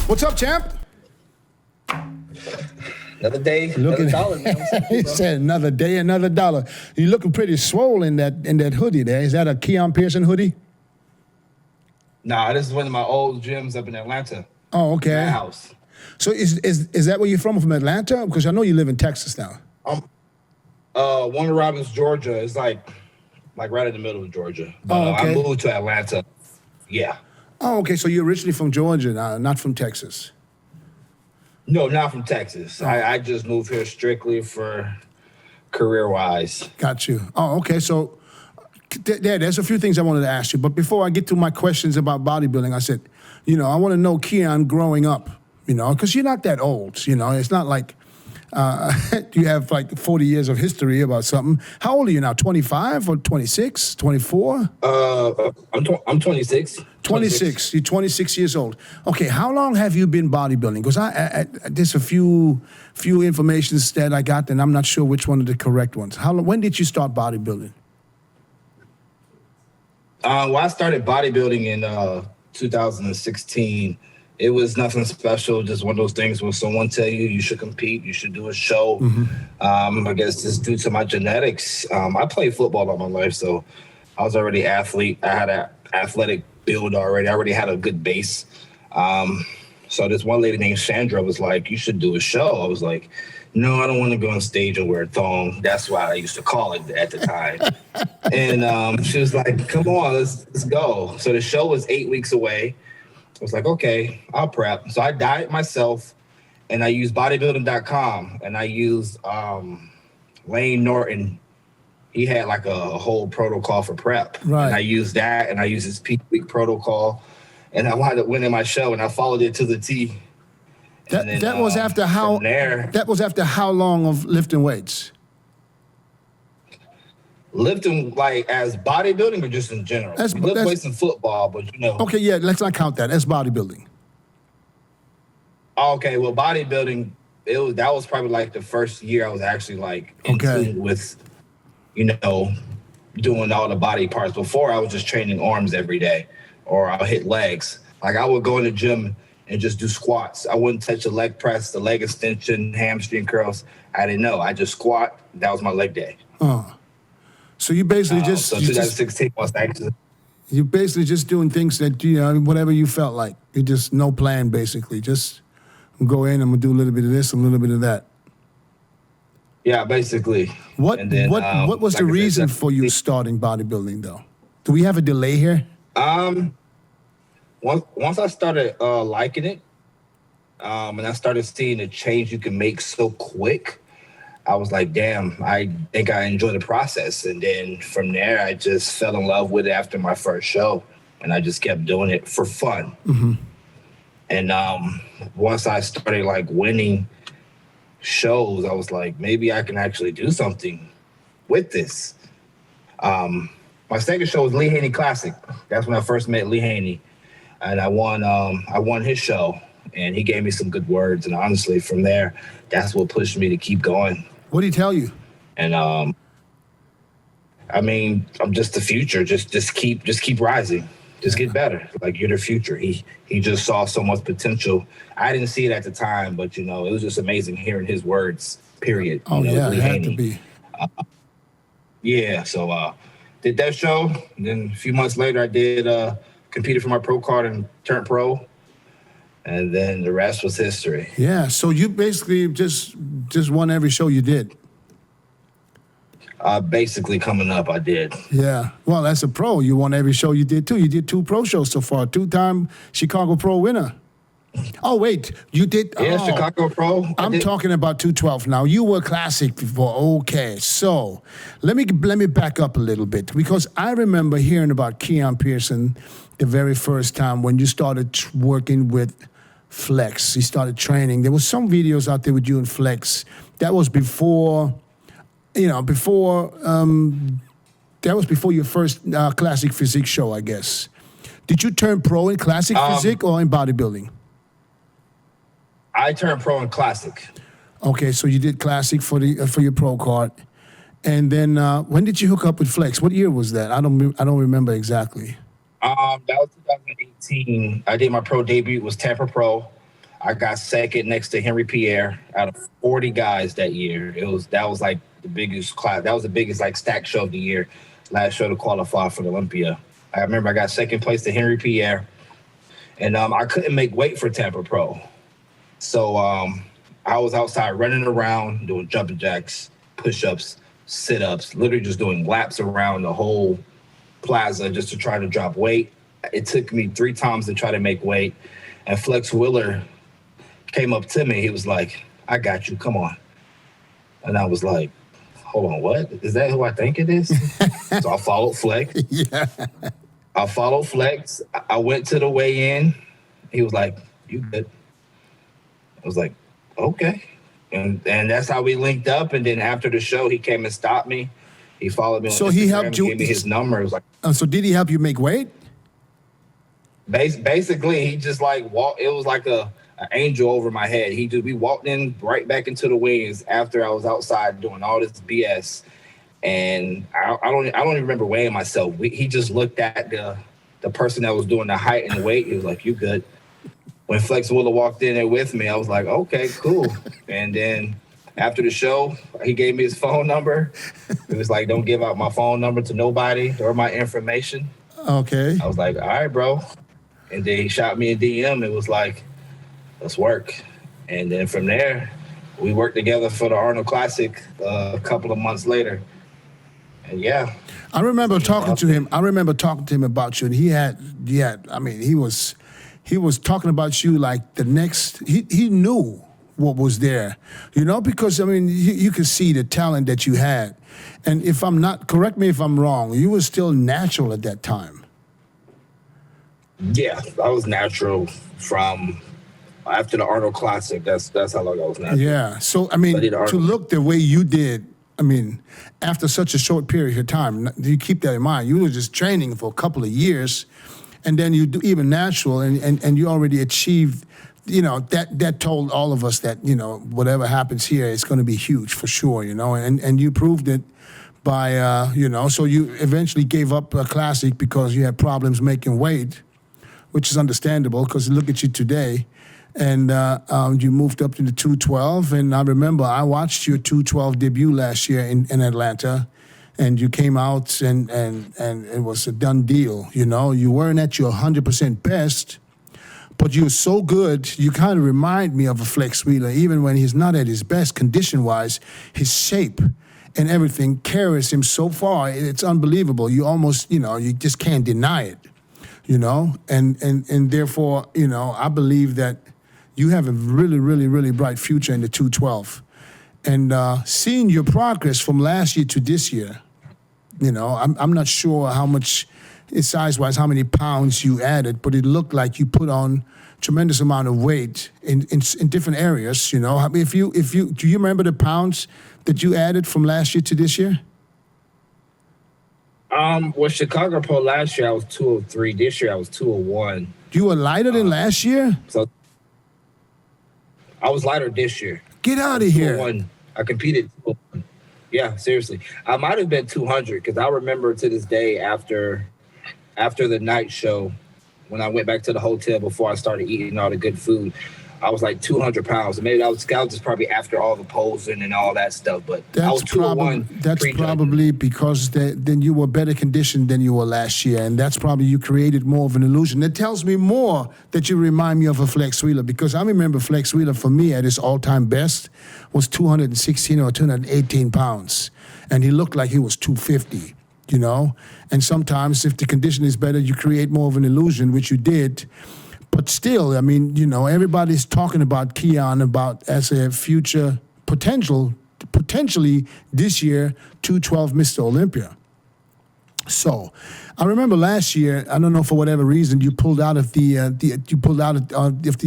What's up, champ? Another day, another dollar, man. He said another day, another dollar. You're looking pretty swole in that hoodie there. Is that a Keone Pearson hoodie? Nah, this is one of my old gyms up in Atlanta. Oh, okay. My house. So is that where you're from Atlanta? Because I know you live in Texas now. Warner Robins, Georgia. It's like right in the middle of Georgia. But, okay. I moved to Atlanta. Yeah. Oh, okay. So you're originally from Georgia, not from Texas. No, not from Texas. Oh. I just moved here strictly for career-wise. Got you. Oh, okay. So there's a few things I wanted to ask you. But before I get to my questions about bodybuilding, I said, I want to know Keone growing up, because you're not that old. It's not like you have like 40 years of history about something. How old are you now, 25 or 26, 24? I'm 26. 26. You're 26 years old. Okay, how long have you been bodybuilding? Because there's a few informations that I got, and I'm not sure which one are the correct ones. When did you start bodybuilding? Well, I started bodybuilding in 2016. It was nothing special, just one of those things where someone tell you should compete, you should do a show. Mm-hmm. I guess just due to my genetics. I played football all my life, so I was already an athlete. I had an athletic build already. I already had a good base. So this one lady named Sandra was like, you should do a show. I was like, no, I don't want to go on stage and wear a thong. That's why I used to call it at the time. And she was like, come on, let's go. So the show was 8 weeks away. I was like, okay, I'll prep. So I dieted myself, and I used bodybuilding.com, and I used Lane Norton. He had like a whole protocol for prep. Right. And I used that, and I used his peak week protocol, and I wound up winning my show, and I followed it to the T. That was after how? That was after how long of lifting weights? Lifting like as bodybuilding or just in general? We lift weights in football, but Okay, yeah, let's not count that. That's bodybuilding. Okay, well, bodybuilding, that was probably like the first year I was actually like in tune with, doing all the body parts. Before I was just training arms every day, or I'll hit legs. Like I would go in the gym and just do squats. I wouldn't touch the leg press, the leg extension, hamstring curls. I didn't know. I just squat. That was my leg day. So you basically So 2016 was actually. You're basically just doing things that, whatever you felt like. You just no plan, basically. Just go in, I'm going to do a little bit of this, a little bit of that. Yeah, basically. What was the reason for you starting bodybuilding, though? Do we have a delay here? Once I started liking it, and I started seeing the change you can make so quick, I was like, damn, I think I enjoy the process. And then from there, I just fell in love with it after my first show. And I just kept doing it for fun. Mm-hmm. And once I started like winning shows, I was like, maybe I can actually do something with this. My second show was Lee Haney Classic. That's when I first met Lee Haney. And I won his show. And he gave me some good words. And honestly, from there, that's what pushed me to keep going. What did he tell you? And I mean, I'm just the future. Just keep rising. Just get better. Like you're the future. He just saw so much potential. I didn't see it at the time, but it was just amazing hearing his words. Period. Oh yeah, it had to be. Yeah. So did that show. And then a few months later, I did competed for my pro card and turned pro. And then the rest was history. Yeah, so you basically just won every show you did. Basically coming up, I did. Yeah, well, as a pro, you won every show you did, too. You did 2 pro shows so far, 2-time Chicago Pro winner. Oh, wait, you did? Yeah, Chicago Pro. I'm talking about 212 now. You were classic before. Okay, so let me back up a little bit, because I remember hearing about Keone Pearson the very first time when you started working with Flex. He started training. There was some videos out there with you and Flex. That was before your first Classic Physique show, I guess. Did you turn pro in Classic Physique or in bodybuilding? I turned pro in Classic. Okay, so you did Classic for your pro card, and then when did you hook up with Flex? What year was that? I don't remember exactly. That was 2018. I did my pro debut. It was Tampa Pro. I got second next to Henry Pierre out of 40 guys that year. That was like the biggest class. That was the biggest like stack show of the year. Last show to qualify for the Olympia. I remember I got second place to Henry Pierre, and I couldn't make weight for Tampa Pro. So I was outside running around doing jumping jacks, push-ups, sit-ups, literally just doing laps around the whole plaza just to try to drop weight. It took me 3 times to try to make weight. And Flex Wheeler came up to me. He was like, I got you, come on. And I was like, hold on, what? Is that who I think it is? So I followed Flex. Yeah. I followed Flex. I went to the weigh-in. He was like, you good? I was like, okay. And that's how we linked up. And then after the show, he came and stopped me. He followed me on Instagram, he helped you. Gave me his number. It was like, so did he help you make weight? Basically, he just like walked. It was like an angel over my head. We walked in right back into the weigh-ins after I was outside doing all this BS. And I don't even remember weighing myself. He just looked at the person that was doing the height and weight. He was like, you good. When Flex Wheeler walked in there with me, I was like, okay, cool. And then after the show, he gave me his phone number. He was like, don't give out my phone number to nobody or my information. Okay. I was like, all right, bro. And then he shot me a DM. It was like, let's work. And then from there, we worked together for the Arnold Classic a couple of months later. And yeah. I remember talking to him. About you, and he was talking about you like the next. He knew what was there, because you could see the talent that you had. And if I'm not, correct me if I'm wrong, you were still natural at that time. Yeah, I was natural from after the Arnold Classic. That's how long I was natural. Yeah, so to look the way you did. After such a short period of time, you keep that in mind. You were just training for a couple of years, and then you do even natural, and you already achieved, that told all of us that, whatever happens here, it's going to be huge for sure, and you proved it by, so you eventually gave up a classic because you had problems making weight, which is understandable because look at you today. And you moved up to the 212. And I remember I watched your 212 debut last year in Atlanta. And you came out and it was a done deal. You weren't at your 100% best, but you were so good. You kind of remind me of a Flex Wheeler, even when he's not at his best condition-wise. His shape and everything carries him so far. It's unbelievable. You almost, you just can't deny it, And therefore, I believe that you have a really, really, really bright future in the 212. And seeing your progress from last year to this year, I'm not sure how much, size-wise, how many pounds you added, but it looked like you put on tremendous amount of weight in different areas, do you remember the pounds that you added from last year to this year? Well, Chicago Pro last year, I was 203. This year, I was 201. You were lighter than last year? So I was lighter this year. Get out of here. I competed. Yeah, seriously. I might have been 200 because I remember to this day after the night show, when I went back to the hotel before I started eating all the good food, I was like 200 pounds. And maybe that was just probably after all the posing and all that stuff. But I was 201. That's probably because then you were better conditioned than you were last year. And that's probably you created more of an illusion. It tells me more that you remind me of a Flex Wheeler, because I remember Flex Wheeler for me at his all-time best was 216 or 218 pounds. And he looked like he was 250, And sometimes if the condition is better, you create more of an illusion, which you did. But still, everybody's talking about Keone as a future potentially this year, 212 Mr. Olympia. So, I remember last year, I don't know, for whatever reason, you pulled out of the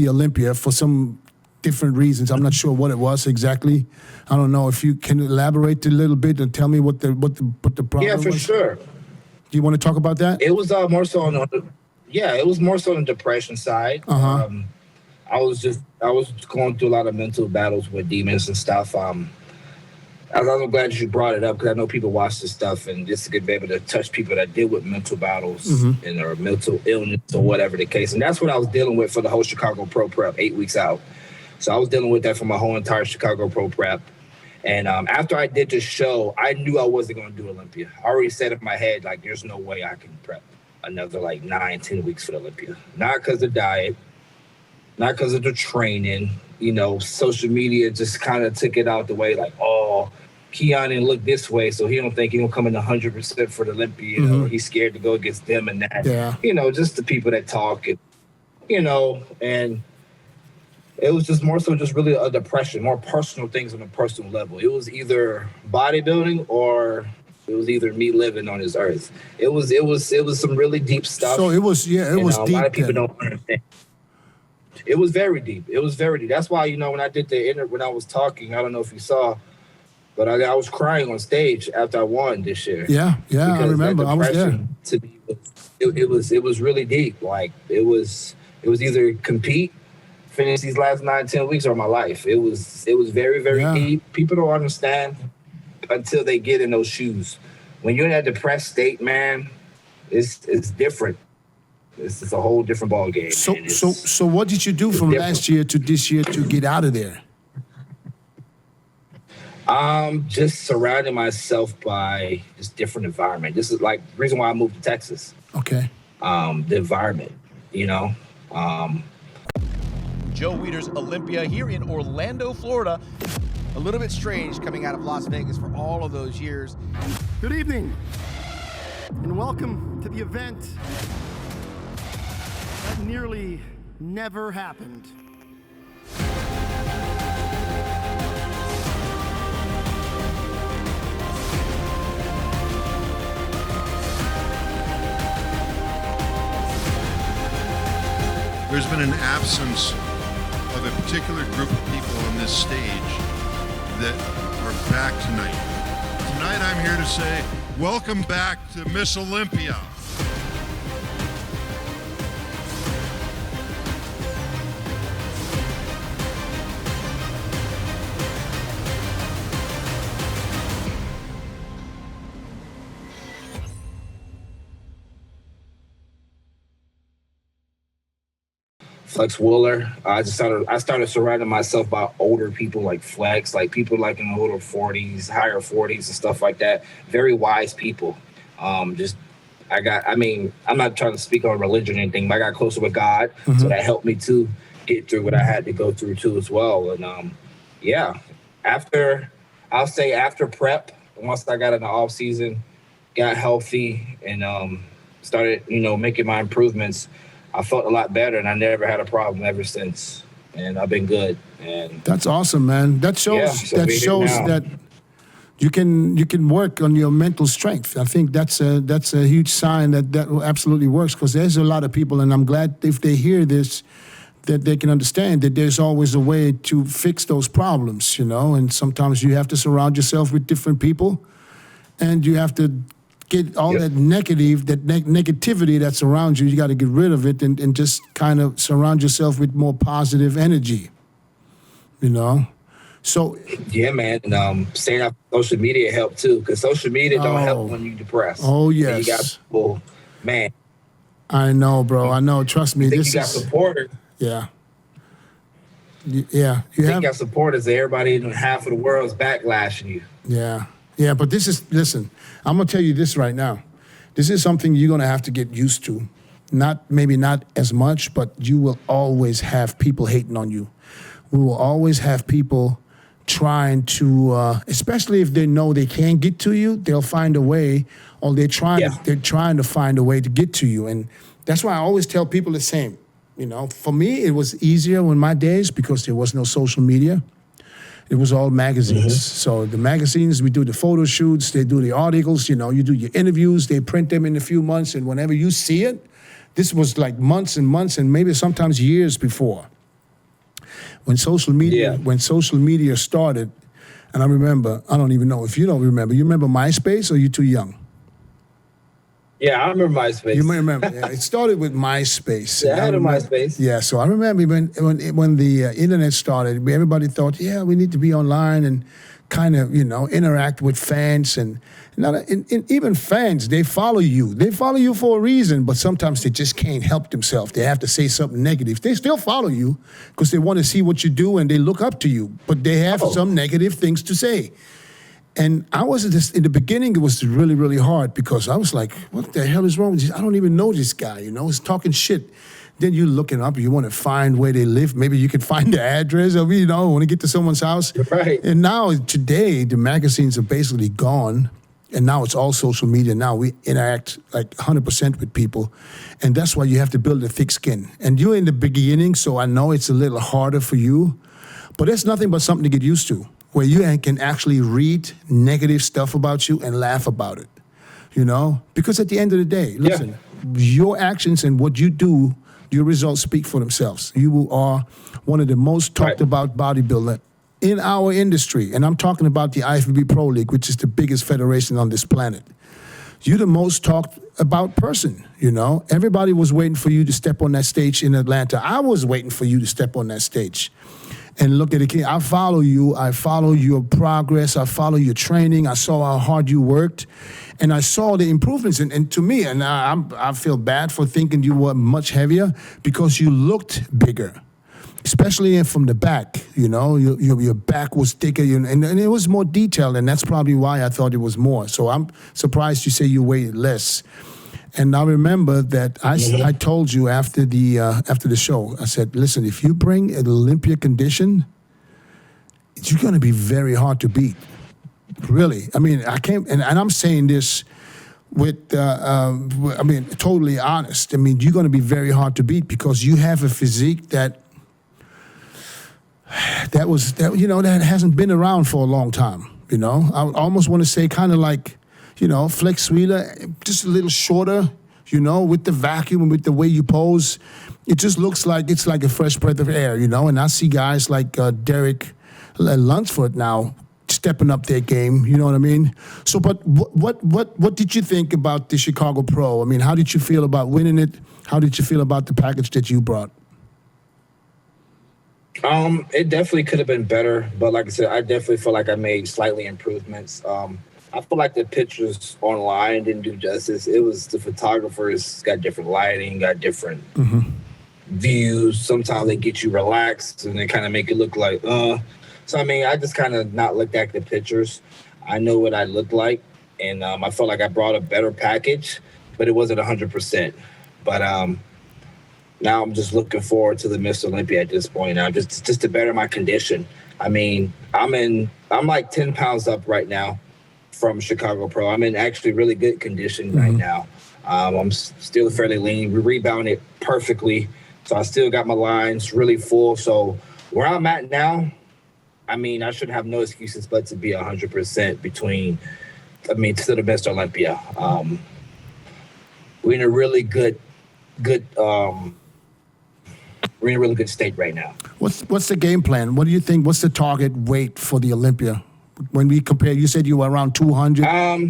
Olympia for some different reasons. I'm not sure what it was exactly. I don't know if you can elaborate a little bit and tell me what the problem was. Yeah, for sure. Do you want to talk about that? It was more so on the. Yeah, it was more so on the depression side. Uh-huh. I was going through a lot of mental battles with demons and stuff. I'm glad you brought it up because I know people watch this stuff, and just to be able to touch people that deal with mental battles and or mental illness or whatever the case. And that's what I was dealing with for the whole Chicago Pro Prep 8 weeks out. So I was dealing with that for my whole entire Chicago Pro Prep. And after I did the show, I knew I wasn't going to do Olympia. I already said in my head, like, there's no way I can prep another like 9-10 weeks for the Olympia. Not because of diet, not because of the training. You know, social media just kind of took it out the way, like, oh, Keone didn't look this way, so he don't think he gonna come in 100% for the Olympia, or he's scared to go against them and that. Yeah. You know, just the people that talk, and, you know, and it was just more so just really a depression, more personal things on a personal level. It was either bodybuilding or it was either me living on this earth. It was some really deep stuff. So it was, yeah, it was deep. A lot of people don't understand. It was very deep. It was very deep. That's why, you know, when I did when I was talking, I don't know if you saw, but I was crying on stage after I won this year. Yeah, I remember. I was there. To me, it was really deep. Like it was either compete, finish these last 9-10 weeks, or my life. It was very, very deep. People don't understand until they get in those shoes. When you're in that depressed state, man, it's different. It's a whole different ball game. So what did you do from last year to this year to get out of there? Just surrounding myself by just different environment. This is like the reason why I moved to Texas. Okay. The environment, you know. Joe Weider's Olympia here in Orlando, Florida. A little bit strange coming out of Las Vegas for all of those years. Good evening, and welcome to the event that nearly never happened. There's been an absence of a particular group of people on this stage that are back tonight. Tonight I'm here to say, welcome back to Miss Olympia. Flex Wooler. I started surrounding myself by older people like Flex, like people like in the older 40s, higher 40s and stuff like that. Very wise people. I'm not trying to speak on religion or anything, but I got closer with God. So that helped me to get through what I had to go through too as well. And after prep, once I got in the off season, got healthy and started, making my improvements, I felt a lot better, and I never had a problem ever since. And I've been good. And that's awesome, man. That shows that you can work on your mental strength. I think that's a huge sign that absolutely works, because there's a lot of people, and I'm glad if they hear this, that they can understand that there's always a way to fix those problems, and sometimes you have to surround yourself with different people, and you have to get all that negativity that's around you. You got to get rid of it and just kind of surround yourself with more positive energy, So yeah, man. And staying off social media helped too, because social media don't help when you're depressed. Oh yes. And you got people, man. I know, bro. I know. Trust me. You got supporters. Yeah. Yeah. You got supporters. Everybody in half of the world is backlashing you. Yeah. Yeah, but listen, I'm going to tell you this right now. This is something you're going to have to get used to. Maybe not as much, but you will always have people hating on you. We will always have people trying to, especially if they know they can't get to you, they'll find a way, or they're trying to find a way to get to you. And that's why I always tell people the same. For me, it was easier in my days because there was no social media. It was all magazines. So the magazines, we do the photo shoots, they do the articles, you do your interviews, they print them in a few months, and whenever you see it, this was like months and months and maybe sometimes years before. When social media started, and I remember, I don't even know if you don't remember, you remember MySpace, or you too young? Yeah, I remember MySpace. You may remember. Yeah, it started with MySpace. Yeah, I had a MySpace. Yeah, so I remember when the internet started, everybody thought, we need to be online and kind of, interact with fans and even fans, they follow you. They follow you for a reason, but sometimes they just can't help themselves. They have to say something negative. They still follow you because they want to see what you do and they look up to you, but they have some negative things to say. And I was just, in the beginning, it was really, really hard because I was like, what the hell is wrong with this? I don't even know this guy, he's talking shit. Then you look it up, you want to find where they live. Maybe you can find the address or, want to get to someone's house. Right. And now, today, the magazines are basically gone. And now it's all social media. Now we interact like 100% with people. And that's why you have to build a thick skin. And you're in the beginning, so I know it's a little harder for you. But that's nothing but something to get used to, where you can actually read negative stuff about you and laugh about it. Because at the end of the day, listen, your actions and what you do, your results speak for themselves. You are one of the most talked about bodybuilders in our industry. And I'm talking about the IFBB Pro League, which is the biggest federation on this planet. You're the most talked about person, Everybody was waiting for you to step on that stage in Atlanta. I was waiting for you to step on that stage. And look at it, I follow you. I follow your progress. I follow your training. I saw how hard you worked. And I saw the improvements. And to me, and I feel bad for thinking you were much heavier because you looked bigger, especially from the back. Your back was thicker and it was more detailed. And that's probably why I thought it was more. So I'm surprised you say you weighed less. And I remember that I told you after the show, I said, listen, if you bring an Olympia condition, you're going to be very hard to beat. Really. I mean, I can't, and I'm saying this with, totally honest. I mean, you're going to be very hard to beat because you have a physique that hasn't been around for a long time. I almost want to say kind of like, Flex Wheeler, just a little shorter, with the vacuum and with the way you pose. It just looks like it's like a fresh breath of air, And I see guys like Derek Lunsford now stepping up their game, you know what I mean? So, but what did you think about the Chicago Pro? I mean, how did you feel about winning it? How did you feel about the package that you brought? It definitely could have been better, but like I said, I definitely feel like I made slightly improvements. I feel like the pictures online didn't do justice. It was the photographers got different lighting, got different views. Sometimes they get you relaxed and they kind of make it look like, So, I mean, I just kind of not looked at the pictures. I know what I looked like, and I felt like I brought a better package, but it wasn't 100%. But now I'm just looking forward to the Miss Olympia at this point now, just to better my condition. I mean, I'm like 10 pounds up right now from Chicago Pro. I'm in actually really good condition right now. I'm still fairly lean. We rebounded perfectly. So I still got my lines really full. So where I'm at now, I mean, I should have no excuses but to be 100% to the Miss Olympia. We're in a really good we're in a really good state right now. What's the game plan? What do you think? What's the target weight for the Olympia? When we compare, you said you were around 200. I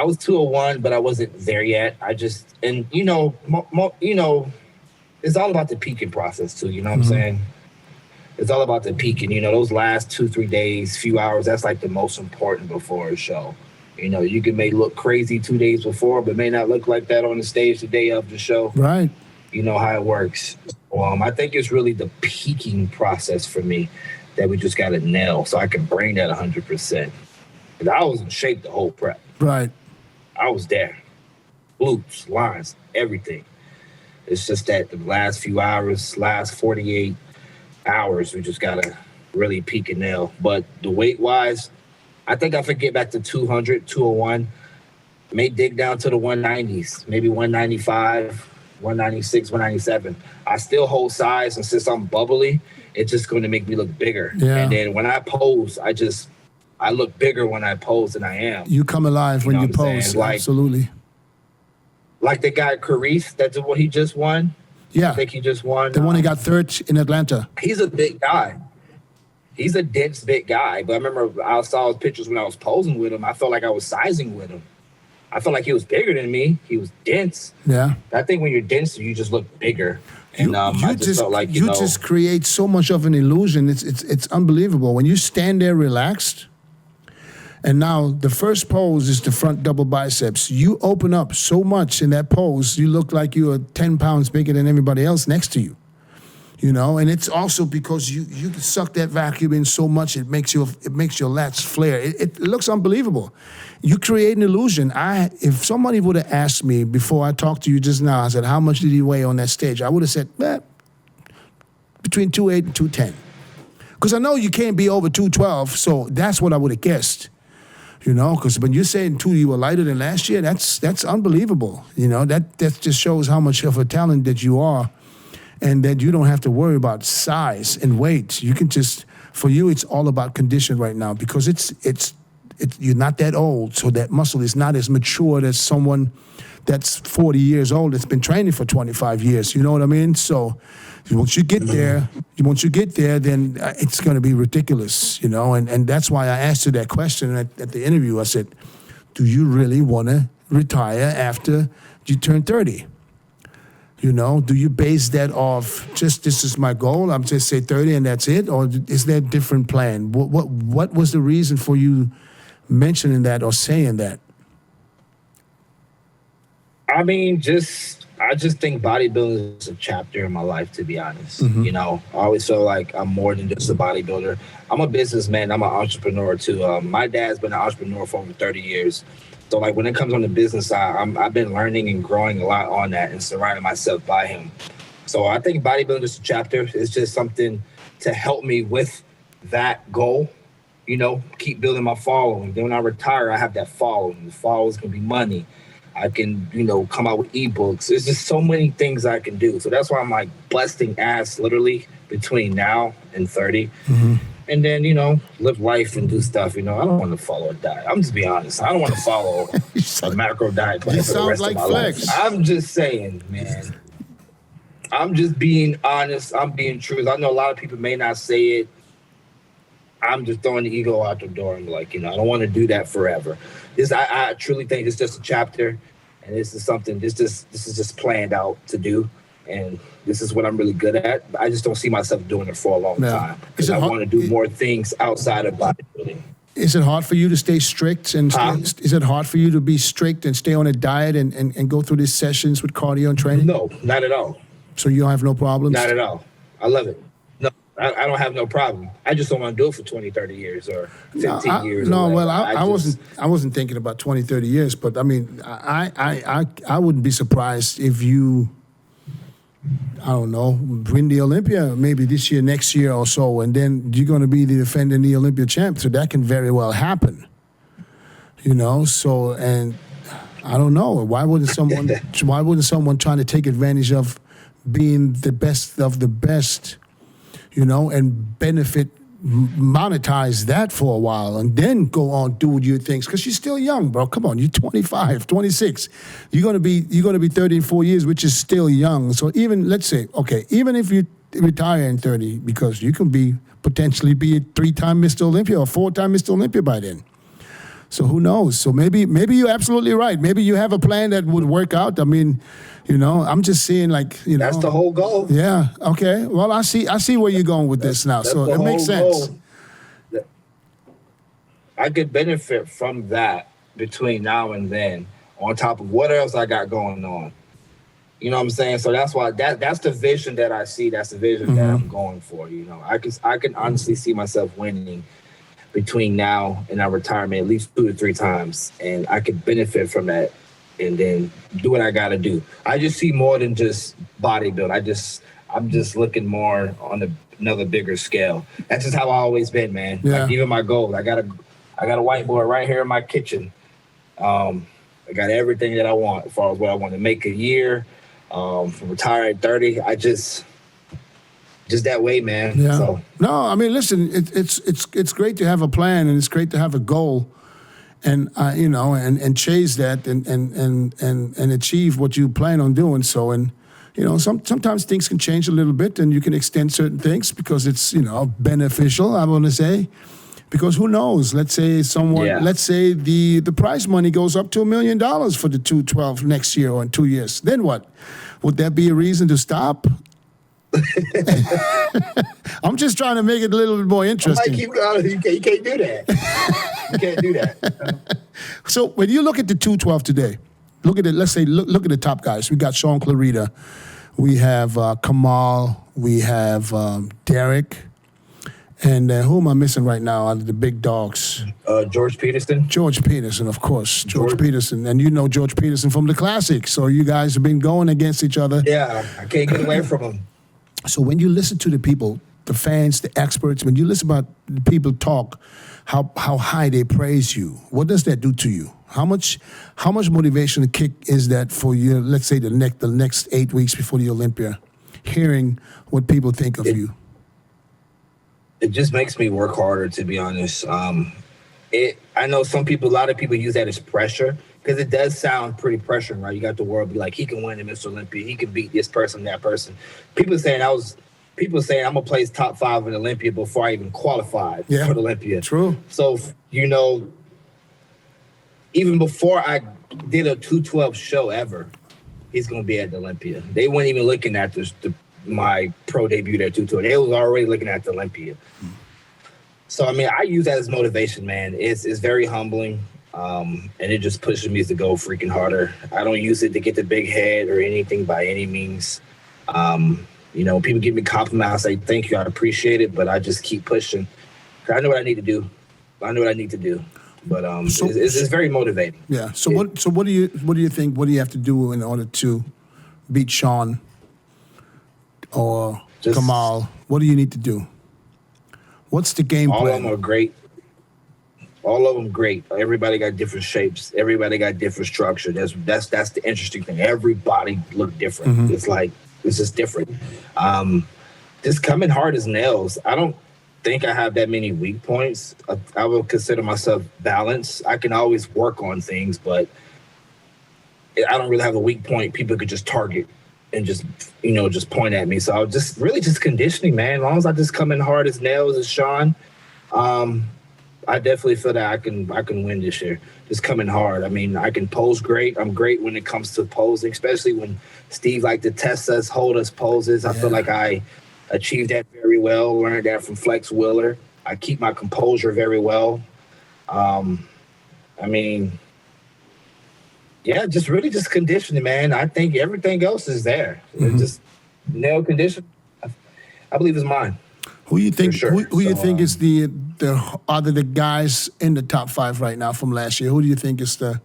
was 201, but I wasn't there yet. It's all about the peaking process too. You know what I'm saying? It's all about the peaking. Those last 2-3 days, few hours, that's like the most important before a show. You may look crazy 2 days before, but may not look like that on the stage the day of the show. Right. You know how it works. I think it's really the peaking process for me that we just got to nail so I can bring that 100%. And I was in shape the whole prep. Right. I was there. Glutes, lines, everything. It's just that the last few hours, last 48 hours, we just got to really peak and nail. But the weight-wise, I think if I get back to 200, 201, may dig down to the 190s, maybe 195, 196, 197. I still hold size, and since I'm bubbly, it's just going to make me look bigger. Yeah. And then when I pose, I look bigger when I pose than I am. You come alive when you pose. Absolutely. Like the guy Karice, that's what he just won. Yeah. I think he just won. The one he got third in Atlanta. He's a big guy. He's a dense, big guy. But I remember I saw his pictures when I was posing with him. I felt like I was sizing with him. I felt like he was bigger than me. He was dense. Yeah. I think when you're dense, you just look bigger. And I just felt like, you just create so much of an illusion. It's unbelievable. When you stand there relaxed, and now the first pose is the front double biceps. You open up so much in that pose, you look like you are 10 pounds bigger than everybody else next to you. You know, and it's also because you can suck that vacuum in so much it makes your lats flare. It looks unbelievable. You create an illusion. If somebody would have asked me before I talked to you just now, I said, how much did he weigh on that stage? I would have said, between 208 and 210. Because I know you can't be over 212, so that's what I would have guessed. You know, because when you're saying you were lighter than last year, that's unbelievable. You know, that just shows how much of a talent that you are. And that you don't have to worry about size and weight. You can just, for you, it's all about condition right now because it's you're not that old, so that muscle is not as mature as someone that's 40 years old that's been training for 25 years. You know what I mean? So once you get there, then it's going to be ridiculous, you know. And that's why I asked you that question at the interview. I said, do you really want to retire after you turn 30? You know, do you base that off just this is my goal? I'm just say 30 and that's it, or is there a different plan? What was the reason for you mentioning that or saying that? I mean, I just think bodybuilding is a chapter in my life, to be honest. Mm-hmm. You know, I always feel like I'm more than just a bodybuilder. I'm a businessman. I'm an entrepreneur too. My dad's been an entrepreneur for over 30 years. So like when it comes on the business side, I've been learning and growing a lot on that and surrounding myself by him. So I think bodybuilding is a chapter. It's just something to help me with that goal, you know, keep building my following. Then when I retire, I have that following. The following is going to be money. I can, you know, come out with ebooks. There's just so many things I can do. So that's why I'm like busting ass literally between now and 30. Mm-hmm. And then, you know, live life and do stuff. You know, I don't want to follow a diet. I'm just being honest. I don't want to follow a macro diet plan for the rest of my life. I'm just saying, man. I'm just being honest. I'm being true. I know a lot of people may not say it. I'm just throwing the ego out the door. I'm like, you know, I don't want to do that forever. I truly think it's just a chapter, and this is something. This is just planned out to do, and this is what I'm really good at. I just don't see myself doing it for a long time because I want to do more things outside of bodybuilding. Is it hard for you to stay strict is it hard for you to be strict and stay on a diet and go through these sessions with cardio and training? No, not at all. So you don't have no problems? Not at all. I love it. No, I don't have no problem. I just don't want to do it for 20, 30 years or 15 years. No, well, I wasn't thinking about 20, 30 years, but I mean, I wouldn't be surprised if you, I don't know, win the Olympia maybe this year, next year or so, and then you're going to be the defending the Olympia champ. So that can very well happen, you know. So, and I don't know, why wouldn't someone trying to take advantage of being the best of the best, you know, and monetize that for a while and then go on do your things, because you're still young, bro. Come on, you're 25, 26. You're gonna be 30 in 4 years, which is still young. So even, let's say, okay, even if you retire in 30, because you can potentially be a 3-time Mr. Olympia or 4-time Mr. Olympia by then. So who knows? So maybe you're absolutely right. Maybe you have a plan that would work out. I mean, you know, I'm just seeing, like, you know. That's the whole goal. Yeah. Okay. Well, I see where you're going with this now. So it makes sense. Goal. I could benefit from that between now and then, on top of what else I got going on. You know what I'm saying? So that's why that's the vision that I see. That's the vision that I'm going for. You know, I can honestly see myself winning between now and our retirement at least 2 to 3 times, and I could benefit from that and then do what I got to do. I just see more than just bodybuilding. I'm just looking more on another bigger scale. That's just how I always been, man. Yeah. Like, even my goals. I got a whiteboard right here in my kitchen. I got everything that I want as far as what I want to make a year. Retire at 30. Just that way, man. Yeah. So. No, I mean, listen, it's great to have a plan, and it's great to have a goal, and you know, and chase that and achieve what you plan on doing. So, and you know, sometimes things can change a little bit, and you can extend certain things because it's, you know, beneficial, I want to say. Because who knows? Let's say the prize money goes up to $1 million for the 212 next year or in 2 years. Then what? Would that be a reason to stop? I'm just trying to make it a little bit more interesting. You can't do that. You can't do that. So when you look at the 212 today, look at it. Let's say look at the top guys. We got Sean Clarita, we have Kamal, we have Derek, and who am I missing right now out of the big dogs? George Peterson. George Peterson, of course. George Peterson. And you know George Peterson from the Classic. So you guys have been going against each other. Yeah, I can't get away from him. So when you listen to the people, the fans, the experts, when you listen about the people talk, how high they praise you, what does that do to you? How much motivation kick is that for you, let's say the next 8 weeks before the Olympia, hearing what people think of you? It just makes me work harder, to be honest. I know a lot of people use that as pressure, because it does sound pretty pressuring, right? You got the world be like, he can win the Mr. Olympia, he can beat this person, that person. People saying I'm gonna place top 5 in Olympia before I even qualified for the Olympia. True. So, even before I did a 212 show ever, he's gonna be at the Olympia. They weren't even looking at my pro debut at 212. They was already looking at the Olympia. So, I use that as motivation, man. It's very humbling, and it just pushes me to go freaking harder. I don't use it to get the big head or anything by any means. People give me compliments. I say, thank you, I appreciate it, but I just keep pushing. I know what I need to do. But it's very motivating. Yeah. So what do you think? What do you have to do in order to beat Sean or Kamal? What do you need to do? What's the game plan? All of them are great. All of them great. Everybody got different shapes. Everybody got different structure. That's the interesting thing. Everybody look different. Mm-hmm. It's just different. Just coming hard as nails. I don't think I have that many weak points. I would consider myself balanced. I can always work on things, but I don't really have a weak point people could just target and just point at me. So I was just conditioning, man. As long as I just come in hard as nails as Sean, I definitely feel that I can win this year. Just coming hard. I can pose great. I'm great when it comes to posing, especially when Steve liked to test us, hold us poses. I feel like I achieved that very well. Learned that from Flex Wheeler. I keep my composure very well. Just conditioning, man. I think everything else is there. Mm-hmm. Just nail condition. I believe is mine. Who you think? Sure. Who you think is the guys in the top 5 right now from last year? Who do you think is the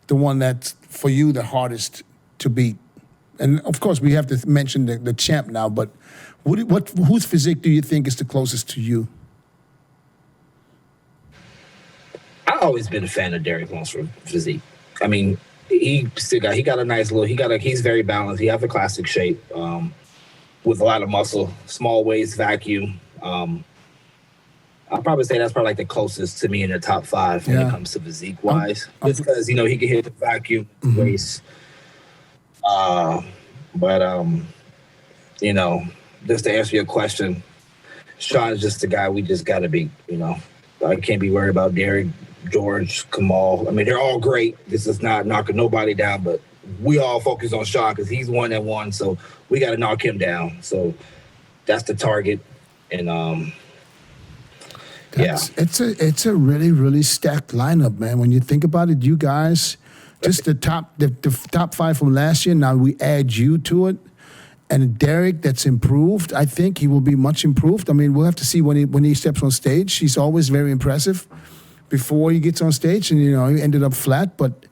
one that's for you the hardest to beat? And of course, we have to mention the champ now. But whose physique do you think is the closest to you? I've always been a fan of Derek Long's physique. He got a nice little. He's very balanced. He has a classic shape with a lot of muscle, small waist, vacuum. I'll probably say that's probably like the closest to me in the top 5 when it comes to physique wise. Just because he can hit the vacuum waist. Just to answer your question, Sean's just the guy we just got to beat. I can't be worried about Derek, George, Kamal. They're all great. This is not knocking nobody down, but we all focus on Sean because he's the one that won. So we got to knock him down. So that's the target. And it's a really, really stacked lineup, man. When you think about it, you guys, just the top 5 from last year. Now we add you to it. And Derek, that's improved. I think he will be much improved. We'll have to see when he steps on stage. He's always very impressive before he gets on stage, and he ended up flat. But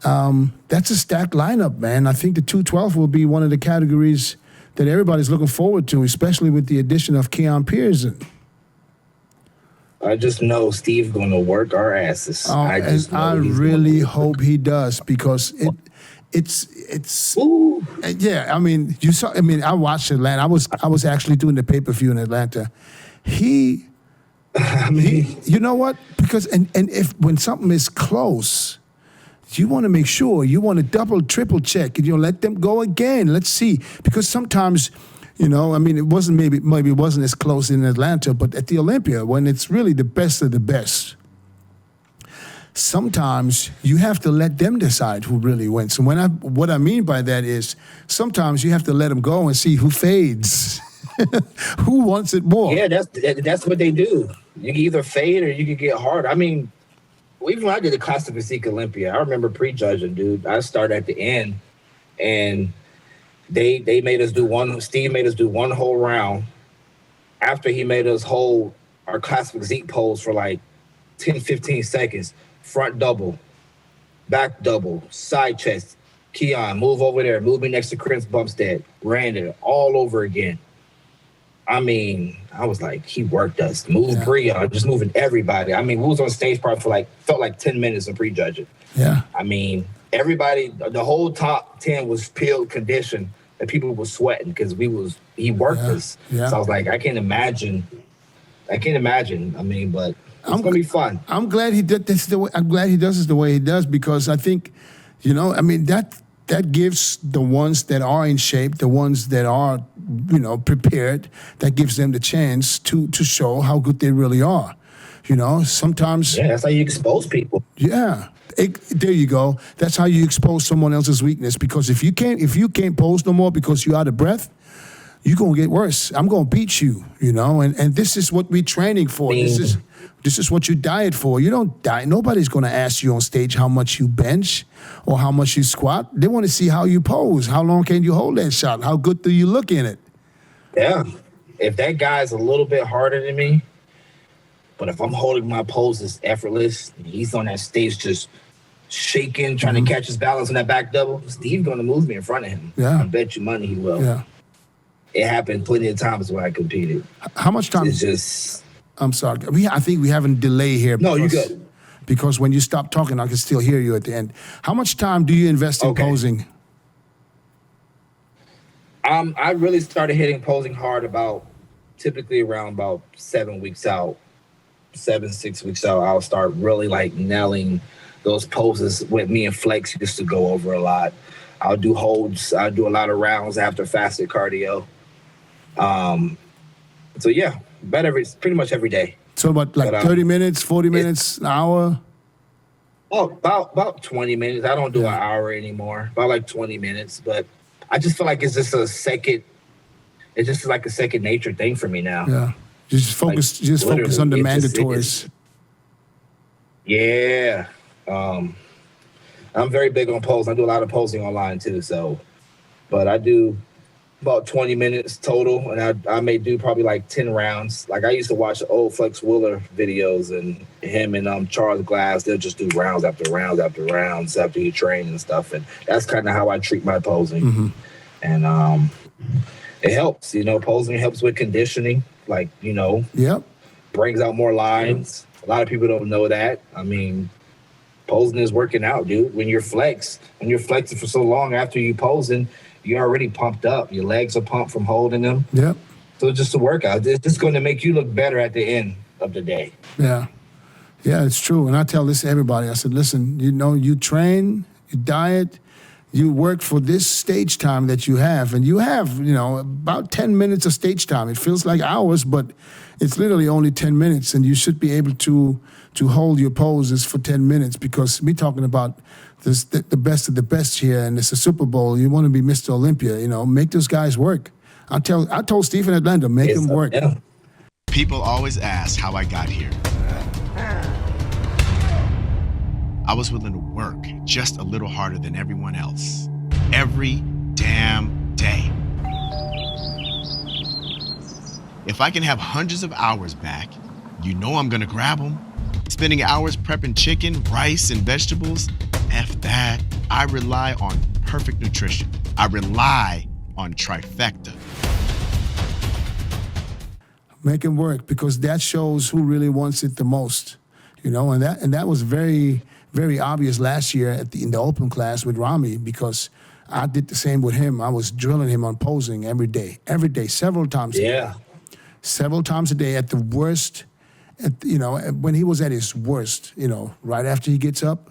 that's a stacked lineup, man. I think the 212 will be one of the categories that everybody's looking forward to, especially with the addition of Keone Pearson. I just know Steve's going to work our asses. I really hope he does, because it's yeah. You saw. I watched Atlanta. I was actually doing the pay-per-view in Atlanta. He you know what? Because and if when something is close, you want to make sure, you want to double, triple check, and let them go again. Let's see, because sometimes, it wasn't maybe it wasn't as close in Atlanta, but at the Olympia, when it's really the best of the best, sometimes you have to let them decide who really wins. And what I mean by that is sometimes you have to let them go and see who fades, who wants it more. Yeah, that's what they do. You can either fade or you can get hard. I mean, even when I did the Classic Physique Olympia, I remember prejudging, dude. I started at the end, and they made us do Steve made us do one whole round. After he made us hold our Classic Physique pose for like 10, 15 seconds, front double, back double, side chest, Keone, move over there, move me next to Chris Bumstead, ran it all over again. I mean, I was like, he worked us. Move Bria, just moving everybody. I mean, we was on stage probably for felt like 10 minutes of prejudging. Yeah. I mean, everybody, the whole top 10 was peeled condition, and people were sweating because he worked us. Yeah. So I was like, I can't imagine. I mean, but it's going to be fun. I'm glad he did this I'm glad he does this the way he does, because I think, that gives the ones that are in shape, the ones that are, prepared, that gives them the chance to show how good they really are. Sometimes. Yeah, that's how you expose people. Yeah. There you go. That's how you expose someone else's weakness, because if you can't pose no more because you're out of breath, you're going to get worse. I'm going to beat you, and this is what we're training for. This is what you diet for. You don't diet. Nobody's going to ask you on stage how much you bench or how much you squat. They want to see how you pose. How long can you hold that shot? How good do you look in it? Yeah. If that guy's a little bit harder than me, but if I'm holding my poses effortless, he's on that stage just shaking, trying to catch his balance on that back double, Steve's going to move me in front of him. Yeah. I bet you money he will. Yeah. It happened plenty of times when I competed. How much time? It's just... I'm sorry. I think we have a delay here. No, you're good. Because when you stop talking, I can still hear you at the end. How much time do you invest in posing? I really started hitting posing hard typically around 7 weeks out. 6 weeks out, I'll start really nailing those poses. With me and Flex used to go over a lot. I'll do holds. I'll do a lot of rounds after fasted cardio. So yeah, pretty much every day. So about 30 minutes, 40 minutes, an hour? Oh, about 20 minutes. I don't do an hour anymore. About 20 minutes. But I just feel like it's just like a second nature thing for me now. Yeah. Just focus on the mandatories. Yeah. I'm very big on pose. I do a lot of posing online too. So, but I do about 20 minutes total, and I may do probably 10 rounds. I used to watch old Flex Wheeler videos, and him and Charles Glass, they'll just do rounds after rounds after rounds after you train and stuff. And that's kind of how I treat my posing. Mm-hmm. And it helps, posing helps with conditioning, Yep. Brings out more lines. A lot of people don't know that. I mean, posing is working out, dude. When you're flexing for so long after you posing, you're already pumped up. Your legs are pumped from holding them. Yep. So it's just a workout. It's just going to make you look better at the end of the day. Yeah. Yeah, it's true. And I tell this to everybody. I said, listen, you train, you diet, you work for this stage time that you have. And you have, about 10 minutes of stage time. It feels like hours, but it's literally only 10 minutes. And you should be able to hold your poses for 10 minutes, because we're talking about the best of the best here, and it's a Super Bowl. You want to be Mr. Olympia, make those guys work. I told Stephen Atlanta, make them work. Yeah. People always ask how I got here. I was willing to work just a little harder than everyone else. Every damn day. If I can have hundreds of hours back, I'm gonna grab them. Spending hours prepping chicken, rice, and vegetables, F that. I rely on perfect nutrition. I rely on trifecta. Make them work, because that shows who really wants it the most, and that was very, very obvious last year in the open class with Rami, because I did the same with him. I was drilling him on posing every day, several times. Yeah. Several times a day at the worst, when he was at his worst, right after he gets up,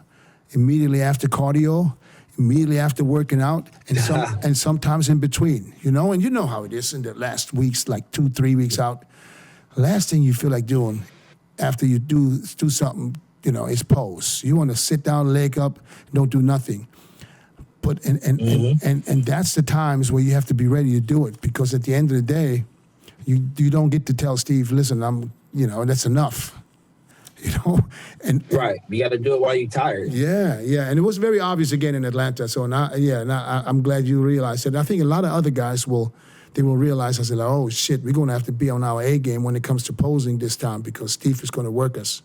immediately after cardio, immediately after working out, and sometimes in between, and you know how it is in the last weeks, 2-3 weeks out. Last thing you feel like doing after you do something is pose. You want to sit down, leg up, don't do nothing. But and that's the times where you have to be ready to do it, because at the end of the day, you don't get to tell Steve, listen, that's enough. And right, you got to do it while you're tired. Yeah, and it was very obvious again in Atlanta. So I'm glad you realized it. I think a lot of other guys will realize. I said, like, oh shit, we're going to have to be on our A game when it comes to posing this time, because Steve is going to work us.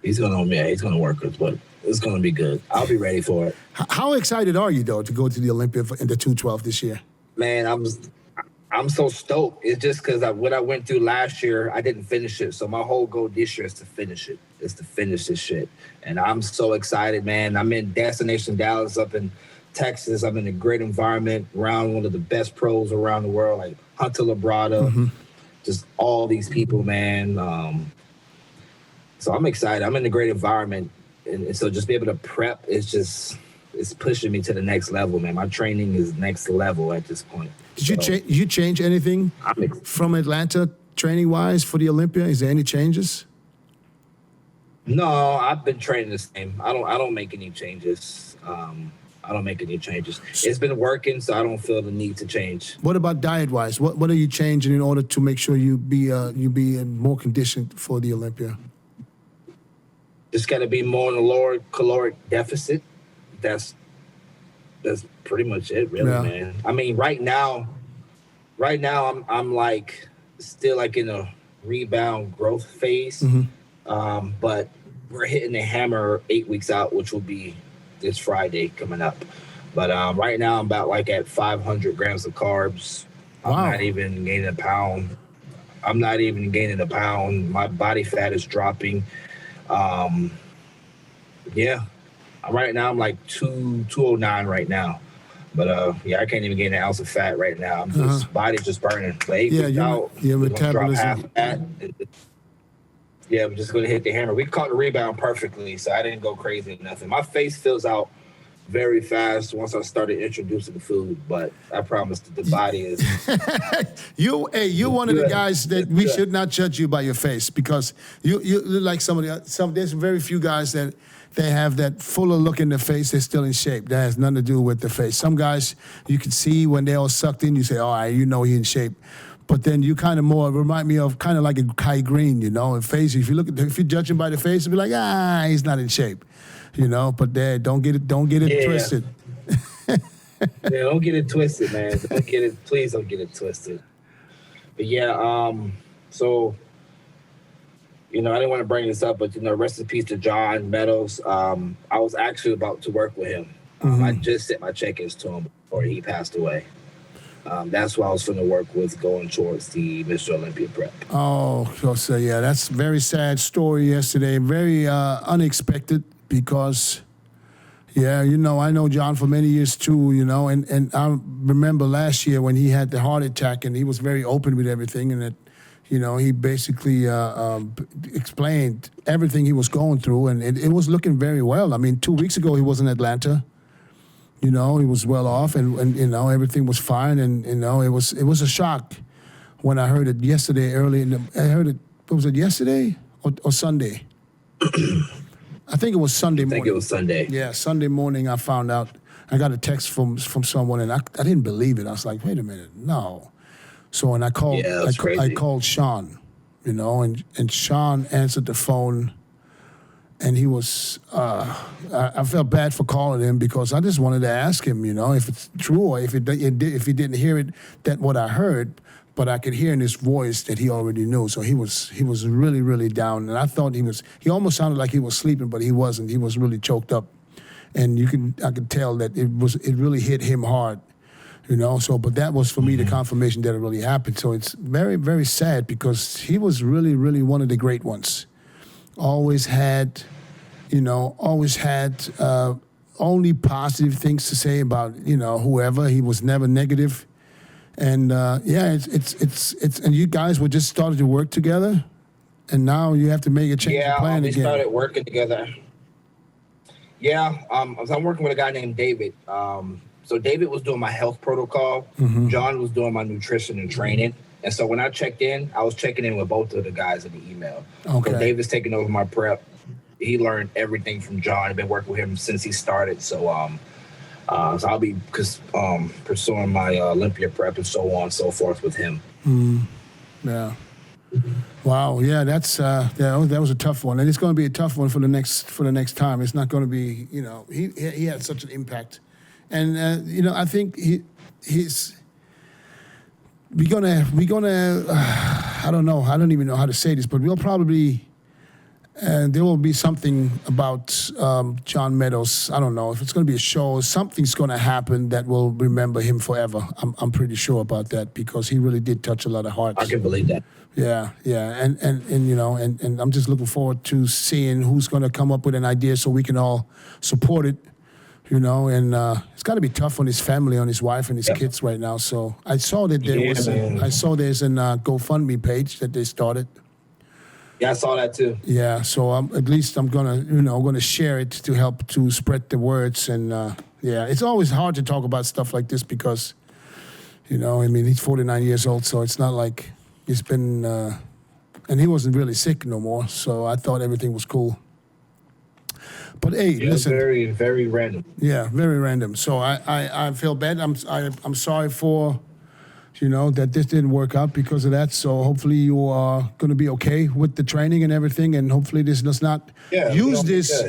He's going to work us, but it's going to be good. I'll be ready for it. How excited are you though to go to the Olympia in the 212 this year? Man, I'm so stoked. It's just because what I went through last year, I didn't finish it. So my whole goal this year is to finish it. Is to finish this shit. And I'm so excited, man. I'm in Destination Dallas up in Texas. I'm in a great environment around one of the best pros around the world, like Hunter Labrada, just all these people, man. So I'm excited. I'm in a great environment. And so just be able to prep it's pushing me to the next level, man. My training is next level at this point. Did you change anything from Atlanta training-wise for the Olympia? Is there any changes? No, I've been training the same. I don't make any changes. It's been working, so I don't feel the need to change. What about diet-wise? What are you changing in order to make sure you be in more conditioned for the Olympia? Just got to be more in a lower caloric deficit. That's pretty much it, really, man. I mean, right now, I'm like still like in a rebound growth phase, but we're hitting the hammer 8 weeks out, which will be this Friday coming up. But right now, I'm about like at 500 grams of carbs. Wow. I'm not even gaining a pound. My body fat is dropping. Right now I'm like 209 right now, but I can't even gain an ounce of fat right now. I'm just body's just burning. Like, your metabolism. We're just gonna hit the hammer. We caught the rebound perfectly, so I didn't go crazy or nothing. My face fills out very fast once I started introducing the food, but I promise that the body is. You're one of the guys that we should not judge you by your face, because you look like there's very few guys that they have that fuller look in their face. They're still in shape. That has nothing to do with the face. Some guys you can see when they're all sucked in, you say, all right, he's in shape. But then you kind of more remind me of kind of like a Kai Green, in face. If you judge him by the face, you'll be like, he's not in shape. But don't get it twisted. Don't get it twisted, man. Please don't get it twisted. But so, I didn't want to bring this up, but, rest in peace to John Meadows. I was actually about to work with him. I just sent my check-ins to him before he passed away. That's why I was going to work with going towards the Mr. Olympia prep. Oh, so that's a very sad story yesterday. Very unexpected, because, I know John for many years too, and I remember last year when he had the heart attack, and he was very open with everything, and that, he basically explained everything he was going through, and it was looking very well. I mean, 2 weeks ago he was in Atlanta. He was well off, and everything was fine, and it was a shock when I heard it yesterday was it yesterday or Sunday? I think it was Sunday morning. I think it was Sunday. Yeah, Sunday morning I found out. I got a text from someone, and I didn't believe it. I was like, wait a minute, no. So when I called, I called Sean, and Sean answered the phone. And he was, I felt bad for calling him, because I just wanted to ask him, if it's true, or if he didn't hear it, that what I heard, but I could hear in his voice that he already knew. So he was really, really down. And I thought he almost sounded like he was sleeping, but he wasn't. He was really choked up. And I could tell that it really hit him hard, So, but that was for me the confirmation that it really happened. So it's very, very sad, because he was really, really one of the great ones. Always had only positive things to say about, whoever. He was never negative. And it's and you guys were just started to work together, and now you have to make a change of plan again. Yeah, we started working together. Yeah, I'm working with a guy named David. So David was doing my health protocol. John was doing my nutrition and training. And so when I checked in, I was checking in with both of the guys in the email. Okay. So David's taking over my prep. He learned everything from John. I've been working with him since he started. So I'll be pursuing my Olympia prep and so on and so forth with him. Yeah. Wow. Yeah, that was a tough one, and it's going to be a tough one for the next time. It's not going to be, he had such an impact, and I think he's. We're gonna. I don't know. I don't even know how to say this, but we'll probably. There will be something about John Meadows. I don't know if it's going to be a show. Something's going to happen that will remember him forever. I'm pretty sure about that because he really did touch a lot of hearts. I can believe that. Yeah, and I'm just looking forward to seeing who's going to come up with an idea so we can all support it. And it's got to be tough on his family, on his wife and his kids right now. So I saw that there's an GoFundMe page that they started. Yeah, I saw that too. Yeah, so at least I'm gonna share it to help to spread the words. And it's always hard to talk about stuff like this because, he's 49 years old, so it's not like he's been, and he wasn't really sick no more. So I thought everything was cool. But hey, listen. Very, very random. Yeah, very random. So I feel bad. I'm sorry for. That this didn't work out because of that. So hopefully you are going to be okay with the training and everything, and hopefully this does not use this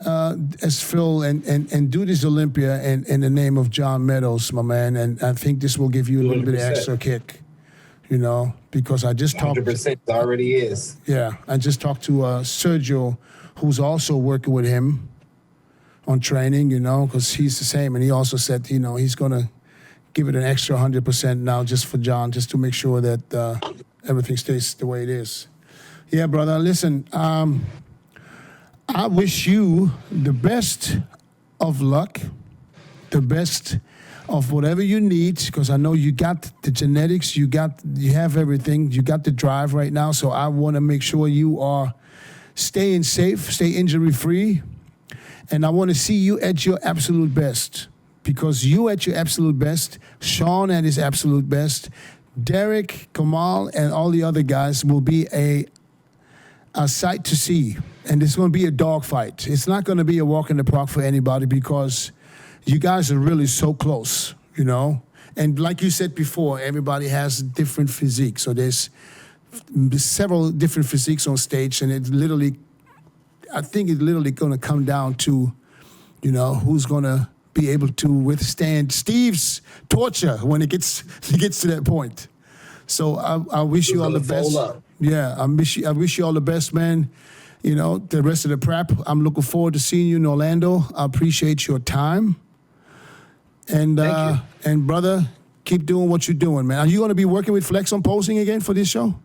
as Phil and do this Olympia in the name of John Meadows, my man. And I think this will give you a little bit of extra kick, because I just talked. 100% already is. Yeah, I just talked to Sergio, who's also working with him on training, because he's the same, and he also said, he's going to give it an extra 100% now just for John, just to make sure that everything stays the way it is. Yeah, brother, listen, I wish you the best of luck, the best of whatever you need, because I know you got the genetics, you have everything, you got the drive right now, so I want to make sure you are staying safe, stay injury-free, and I want to see you at your absolute best. Because you at your absolute best, Sean at his absolute best, Derek, Kamal, and all the other guys will be a sight to see. And it's going to be a dogfight. It's not going to be a walk in the park for anybody because you guys are really so close, And like you said before, everybody has different physiques. So there's several different physiques on stage, and I think it's literally going to come down to, who's going to be able to withstand Steve's torture when it gets to that point. So I wish you all the best. Yeah, I wish you all the best, man. The rest of the prep, I'm looking forward to seeing you in Orlando. I appreciate your time. And Thank you. And brother, keep doing what you're doing, man. Are you going to be working with Flex on posing again for this show?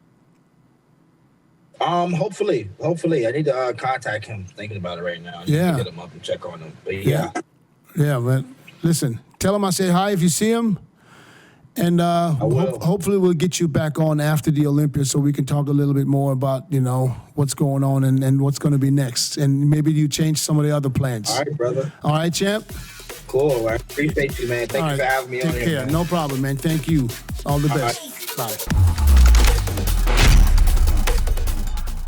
Hopefully. I need to contact him. Thinking about it right now. I need to hit him up and check on him. But Yeah, man. Listen, tell him I say hi if you see him. And hopefully we'll get you back on after the Olympia so we can talk a little bit more about, what's going on and what's going to be next. And maybe you change some of the other plans. All right, brother. All right, champ? Cool. I appreciate you, man. Thank you for having me on here. Take care. Man. No problem, man. Thank you. All the best. Right. Bye.